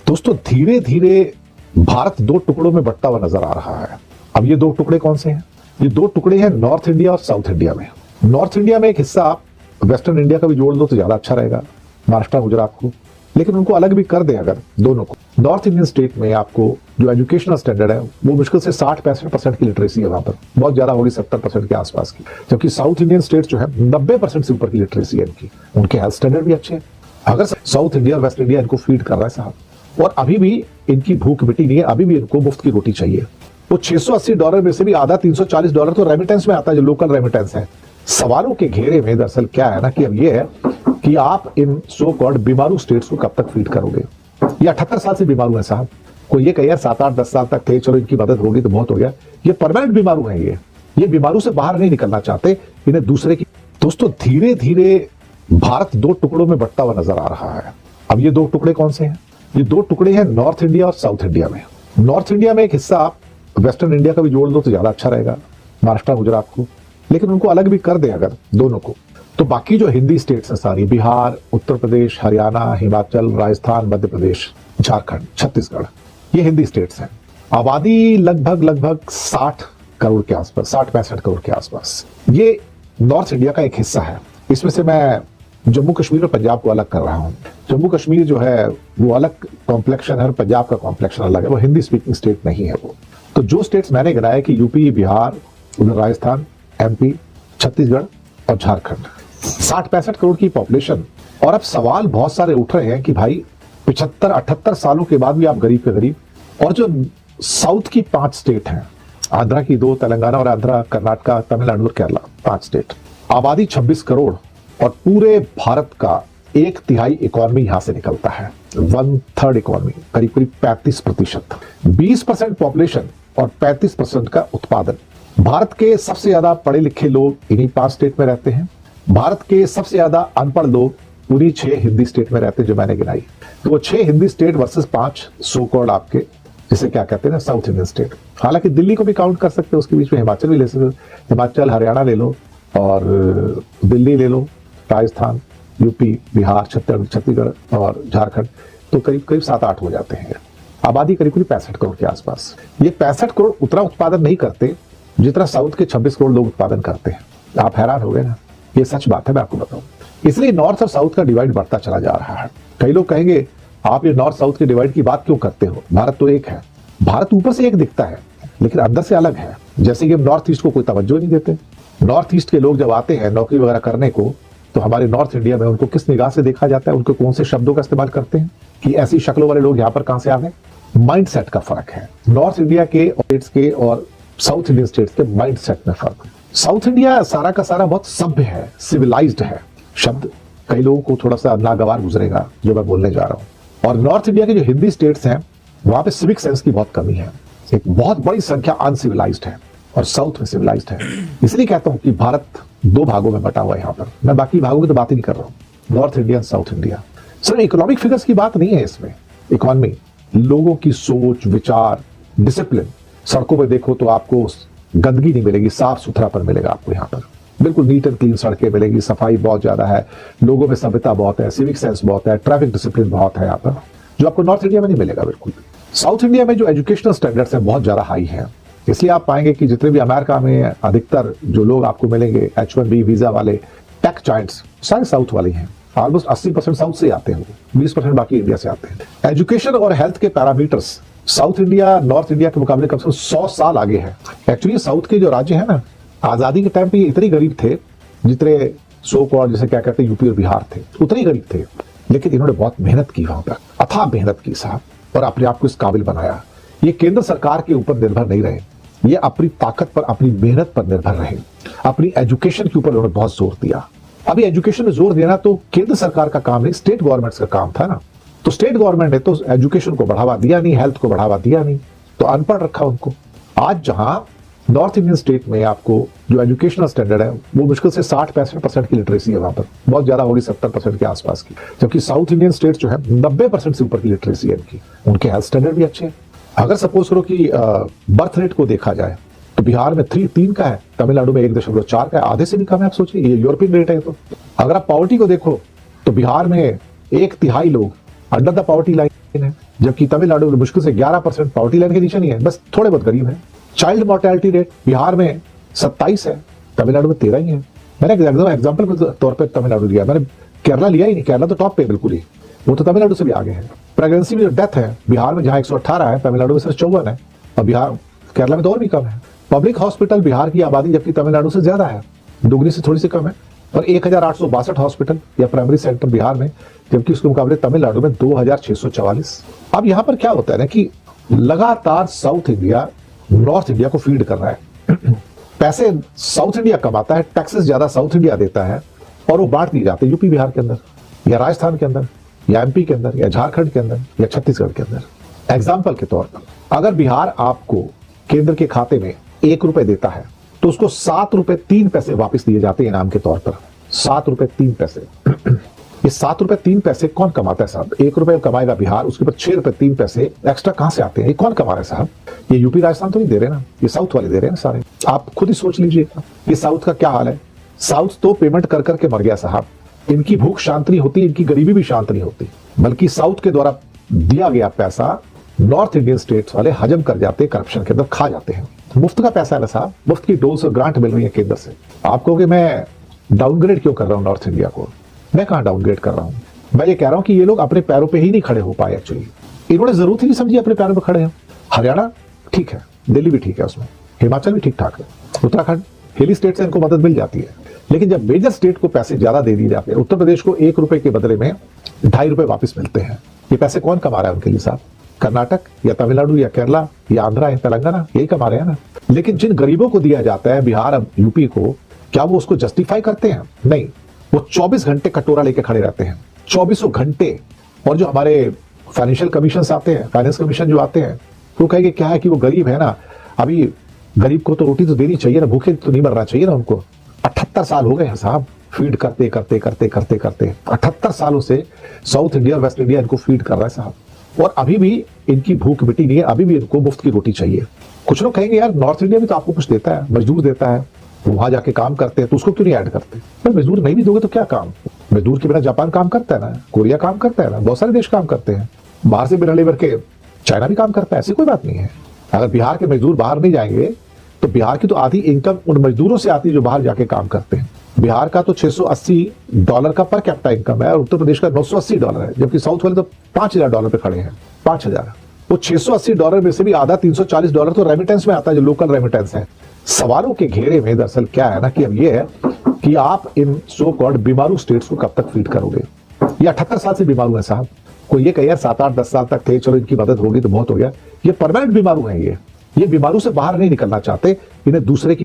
दोस्तों धीरे धीरे भारत दो टुकड़ों में बंटता हुआ नजर आ रहा है। अब ये दो टुकड़े कौन से हैं? ये दो टुकड़े हैं नॉर्थ इंडिया और साउथ इंडिया में। नॉर्थ इंडिया में एक हिस्सा आप वेस्टर्न इंडिया का भी जोड़ दो तो ज्यादा अच्छा रहेगा, महाराष्ट्र गुजरात को, लेकिन उनको अलग भी कर दें अगर दोनों को। नॉर्थ इंडियन स्टेट में आपको जो एजुकेशनल स्टैंडर्ड है वो मुश्किल से 60-65% की लिटरेसी है, वहां पर बहुत ज्यादा होगी 70% के आसपास की, जबकि साउथ इंडियन स्टेट जो है 90% से ऊपर की लिटरेसी है इनकी। उनके हेल्थ स्टैंडर्ड भी अच्छे हैं। अगर साउथ इंडिया और वेस्ट इंडिया इनको फीड कर रहा है साहब, और अभी भी इनकी भूख मिटी नहीं है, अभी भी इनको मुफ्त की रोटी चाहिए। वो $680 में से भी आधा $340 तो रेमिटेंस में आता है, जो लोकल रेमिटेंस है। सवालों के घेरे में दरअसल क्या है ना कि अब ये है कि आप इन सो कॉल्ड बीमारू स्टेट्स को कब तक फीड करोगे। ये 78 साल से बीमारू है साहब। कोई ये कहे 7-8-10 साल तक थे, चलो इनकी मदद होगी तो बहुत हो गया। ये परमानेंट बीमारू है। ये बीमारू से बाहर नहीं निकलना चाहते, इन्हें दूसरे की। दोस्तों धीरे धीरे भारत दो टुकड़ों में बंटता हुआ नजर आ रहा है। अब ये दो टुकड़े कौन से हैं? ये दो टुकड़े हैं नॉर्थ इंडिया और साउथ इंडिया में। नॉर्थ इंडिया में एक हिस्सा आप वेस्टर्न इंडिया का भी जोड़ दो तो ज्यादा अच्छा रहेगा, महाराष्ट्र गुजरात को, लेकिन उनको अलग भी कर दें अगर दोनों को, तो बाकी जो हिंदी स्टेट्स हैं सारी, बिहार, उत्तर प्रदेश, हरियाणा, हिमाचल, राजस्थान, मध्य प्रदेश, झारखंड, छत्तीसगढ़, ये हिंदी स्टेट्स हैं। आबादी लगभग 60 करोड़ के आसपास, 60-65 करोड़ के आसपास। ये नॉर्थ इंडिया का एक हिस्सा है। इसमें से मैं जम्मू कश्मीर और पंजाब को अलग कर रहा हूं। जम्मू कश्मीर जो है वो अलग कॉम्प्लेक्शन है और पंजाब का कॉम्प्लेक्शन अलग है, वो हिंदी स्पीकिंग स्टेट नहीं है वो। तो जो स्टेट्स मैंने गिनाया कि यूपी, बिहार, उधर राजस्थान, एमपी, छत्तीसगढ़ और झारखंड, 60-65 करोड़ की पॉपुलेशन। और अब सवाल बहुत सारे उठ रहे हैं कि भाई 75-78 सालों के बाद भी आप गरीब के गरीब। और जो साउथ की 5 स्टेट हैं, आंध्रा की 2, तेलंगाना और आंध्रा, कर्नाटका, तमिलनाडु और केरला, 5 स्टेट, आबादी 26 करोड़ और पूरे भारत का 1/3 इकोनॉमी यहां से निकलता है। 1/3 इकोनॉमी, करीब 35%, 20% पॉपुलेशन और 35% का उत्पादन। भारत के सबसे ज्यादा पढ़े लिखे लोग इन्हीं 5 स्टेट में रहते हैं। भारत के सबसे ज्यादा अनपढ़ लोग उन्हीं 6 हिंदी स्टेट में रहते हैं जो मैंने गिनाई। तो वो 6 Hindi state versus 5 so called आपके, जिसे क्या कहते हैं ना, साउथ इंडियन स्टेट। हालांकि दिल्ली को भी काउंट कर सकते हो, उसके बीच में हिमाचल भी ले सकते हो। हिमाचल, हरियाणा ले लो और दिल्ली ले लो, राजस्थान, यूपी, बिहार, छत्तीसगढ़ और झारखंड, तो करीब 7-8 हो जाते हैं। आबादी करीब 65 करोड़ के आसपास। ये 65 करोड़ उतना उत्पादन नहीं करते जितना साउथ के 26 करोड़ लोग उत्पादन करते हैं। आप हैरान हो गए ना, ये सच बात है, मैं आपको बताऊं। इसलिए नॉर्थ और साउथ का डिवाइड बढ़ता चला जा रहा है। कई लोग कहेंगे आप ये नॉर्थ साउथ के डिवाइड की बात क्यों करते हो, भारत तो एक है। भारत ऊपर से एक दिखता है लेकिन अंदर से अलग है। जैसे कि हम नॉर्थ ईस्ट को कोई तवज्जो नहीं देते। नॉर्थ ईस्ट के लोग जब आते हैं नौकरी वगैरह करने को, तो हमारे नॉर्थ इंडिया में उनको किस निगाह से देखा जाता है, उनको कौन से शब्दों का इस्तेमाल करते हैं कि ऐसी शक्लों वाले लोग यहाँ पर कहां से आ गए। माइंडसेट का फर्क है नॉर्थ इंडिया के स्टेट्स के और साउथ इंडियन स्टेट्स के माइंडसेट में फर्क। साउथ इंडिया सारा का सारा बहुत सभ्य है, सिविलाइज्ड है। शब्द कई लोगों को थोड़ा सा नागवार गुजरेगा जो मैं बोलने जा रहा हूं। और नॉर्थ इंडिया के जो हिंदी स्टेट्स हैं वहां पे सिविक सेंस की बहुत कमी है। एक बहुत बड़ी संख्या अनसिविलाइज्ड है और साउथ में सिविलाइज्ड है। इसलिए कहता हूं कि भारत 2 भागों में बटा हुआ है। यहाँ पर मैं बाकी भागों की तो बात ही नहीं कर रहा हूं। नॉर्थ इंडिया, साउथ इंडिया, सिर्फ इकोनॉमिक फिगर्स की बात नहीं है इसमें। इकोनॉमी, लोगों की सोच, विचार, डिसिप्लिन। सड़कों पर देखो तो आपको गंदगी नहीं मिलेगी, साफ सुथरापन मिलेगा आपको। यहाँ पर बिल्कुल नीट एंड क्लीन सड़कें मिलेगी, सफाई बहुत ज्यादा है, लोगों में सभ्यता बहुत है, सिविक सेंस बहुत है, ट्रैफिक डिसिप्लिन बहुत है यहाँ पर, जो आपको नॉर्थ इंडिया में नहीं मिलेगा बिल्कुल। साउथ इंडिया में जो एजुकेशनल स्टैंडर्ड्स हैं बहुत ज्यादा हाई है। इसलिए आप पाएंगे कि जितने भी अमेरिका में अधिकतर जो लोग आपको मिलेंगे H1B वीजा वाले टेक जायंट्स, सारे साउथ वाले हैं। ऑलमोस्ट 80% साउथ से आते हैं, 20% बाकी इंडिया से आते हैं। एजुकेशन और हेल्थ के parameters south India north India के मुकाबले कम से कम 100 साल आगे है। एक्चुअली साउथ के जो राज्य है ना, आजादी के टाइम पे इतने गरीब थे जितने सो कॉल्ड जैसे क्या कहते हैं यूपी और बिहार थे, उतने गरीब थे। लेकिन इन्होंने बहुत मेहनत की वहां पर, अथाह मेहनत की साहब, और अपने आप को इस काबिल बनाया। ये केंद्र सरकार के ऊपर निर्भर नहीं रहे, ये अपनी ताकत पर, अपनी मेहनत पर निर्भर रहे। अपनी एजुकेशन के ऊपर उन्होंने बहुत जोर दिया। अभी एजुकेशन में जोर देना तो केंद्र सरकार का काम नहीं, स्टेट गवर्नमेंट्स का काम था ना। तो स्टेट गवर्नमेंट ने तो एजुकेशन को बढ़ावा दिया नहीं, हेल्थ को बढ़ावा दिया नहीं, तो अनपढ़ रखा उनको। आज जहां नॉर्थ इंडियन स्टेट में आपको जो एजुकेशनल स्टैंडर्ड है वो मुश्किल से 60-65% की लिटरेसी है, वहां पर बहुत ज्यादा होगी 70% के आसपास की, जबकि साउथ इंडियन स्टेट जो है 90% से ऊपर की लिटरेसी है इनकी। उनके हेल्थ स्टैंडर्ड भी अच्छे हैं। अगर सपोज करो कि बर्थ रेट को देखा जाए तो बिहार में 3 का है, तमिलनाडु में 1.4 का है, आधे से भी कम है। आप सोचिए, ये यूरोपियन रेट है। तो अगर आप पॉवर्टी को देखो तो बिहार में 1/3 लोग अंडर द पॉवर्टी लाइन है। जबकि तमिलनाडु में मुश्किल से 11% पॉवर्टी लाइन के नीचे नहीं है, बस थोड़े बहुत गरीब है। चाइल्ड मोर्टेलिटी रेट बिहार में 27 है, तमिलनाडु में 13 ही है। मैंने एग्जाम्पल के तौर पर तमिलनाडु लिया, मैंने केरला लिया ही नहीं। केरला तो टॉप पे बिल्कुल ही, वो तो तमिलनाडु से भी आगे है। प्रेगनेंसी में जो डेथ है बिहार में जहां 118 है, तमिलनाडु में सिर्फ 54 है, और बिहार केरला में तो और भी कम है। पब्लिक हॉस्पिटल बिहार की आबादी जबकि तमिलनाडु से ज्यादा है, दुगनी से थोड़ी सी कम है, और 1862 हॉस्पिटल या प्राइमरी सेंटर बिहार में, जबकि उसके मुकाबले तमिलनाडु में 2644। अब यहां पर क्या होता है ना कि लगातार साउथ इंडिया नॉर्थ इंडिया को फीड कर रहा है। पैसे साउथ इंडिया कमाता है, टैक्सेस ज्यादा साउथ इंडिया देता है, और वो बांट दिए जाते हैं यूपी बिहार के अंदर, या राजस्थान के अंदर, या एमपी के अंदर, या झारखंड के अंदर, या छत्तीसगढ़ के अंदर। एग्जाम्पल के तौर पर अगर बिहार आपको केंद्र के खाते में 1 रुपए देता है तो उसको 7 रुपए 3 पैसे वापस दिए जाते हैं इनाम के तौर पर। 7 रुपए 3 पैसे। ये 7 रुपए 3 पैसे कौन कमाता है साहब? 1 रुपए कमाएगा बिहार, उसके ऊपर 6 रुपए 3 पैसे एक्स्ट्रा कहां से आते हैं? ये कौन कमा रहा है साहब? ये यूपी राजस्थान तो नहीं दे रहे ना, ये साउथ वाले दे रहे हैं सारे। आप खुद ही सोच लीजिएगा ये साउथ का क्या हाल है। साउथ तो पेमेंट कर करके मर गया साहब। इनकी भूख शांत नहीं होती, इनकी गरीबी भी शांत नहीं होती, बल्कि साउथ के द्वारा दिया गया पैसा नॉर्थ इंडियन स्टेट्स वाले हजम कर जाते हैं, करप्शन के अंदर खा जाते हैं। मुफ्त का पैसा है ना साहब, मुफ्त की डोज और ग्रांट मिल रही है केंद्र से। आप कहोगे मैं डाउनग्रेड क्यों कर रहा हूं नॉर्थ इंडिया को? मैं कहां डाउनग्रेड कर रहा हूं? मैं ये कह रहा हूं कि ये लोग अपने पैरों पे ही नहीं खड़े हो पाए। एक्चुअली इन्होंने जरूरत ही नहीं समझी अपने पैरों पर खड़े हैं। हरियाणा ठीक है, दिल्ली भी ठीक है, उसमें हिमाचल भी ठीक ठाक है, उत्तराखंड हिली स्टेट से इनको मदद मिल जाती है। लेकिन जब मेजर स्टेट को पैसे ज्यादा दे दिए जाते हैं, उत्तर प्रदेश को 1 रुपए के बदले में 2.5 रुपए वापस मिलते हैं, ये पैसे कौन कमा रहा है उनके लिए साहब? कर्नाटक या तमिलनाडु या केरला या आंध्रा या तेलंगाना, यही कमा रहे हैं ना। लेकिन जिन गरीबों को दिया जाता है बिहार यूपी को, क्या वो उसको जस्टिफाई करते हैं? नहीं, वो 24 घंटे कटोरा लेके खड़े रहते हैं, 24 घंटे। और जो हमारे फाइनेंशियल कमीशन आते हैं, फाइनेंस कमीशन जो आते हैं, वो कहेंगे क्या है कि वो गरीब है ना, अभी गरीब को तो रोटी तो देनी चाहिए ना, भूखे तो नहीं मरना चाहिए ना उनको। 78 साल हो गए हैं साहब फीड करते करते करते करते करते 78 सालों से साउथ इंडिया और वेस्ट इंडिया इनको फीड कर रहा है साहब, और अभी भी इनकी भूख मिटी नहीं है, अभी भी इनको मुफ्त की रोटी चाहिए। कुछ लोग कहेंगे यार नॉर्थ इंडिया में तो आपको कुछ देता है, मजदूर देता है, वहां जाके काम करते हैं, तो उसको क्यों नहीं ऐड करते? पर मजदूर नहीं भी दोगे तो क्या काम? मजदूर के बिना जापान काम करता है ना, कोरिया काम करता है ना, बहुत सारे देश काम करते हैं। बाहर से बिना लेबर के चाइना भी काम करता है, ऐसी कोई बात नहीं है। अगर बिहार के मजदूर बाहर नहीं जाएंगे तो बिहार की तो आधी इनकम उन मजदूरों से आती है जो बाहर जाके काम करते हैं। बिहार का तो $680 का पर कैपिटा इनकम है, और उत्तर प्रदेश का $980 है, जबकि साउथ वाले तो $5000 पे खड़े हैं। 5000 वो $680 में से भी आधा $340 तो रेमिटेंस में आता है, जो लोकल रेमिटेंस है। सवालों के घेरे में दरअसल क्या है ना कि अब ये है कि आप इन सो कॉल्ड बीमारू स्टेट्स को कब तक फीड करोगे? ये 78 साल से बीमारू है साहब। कोई ये कहे 7-8-10 साल तक थे, चलो इनकी मदद होगी तो बहुत हो गया। ये परमानेंट बीमारू है, ये बीमारू से बाहर नहीं निकलना चाहते, इन्हें दूसरे की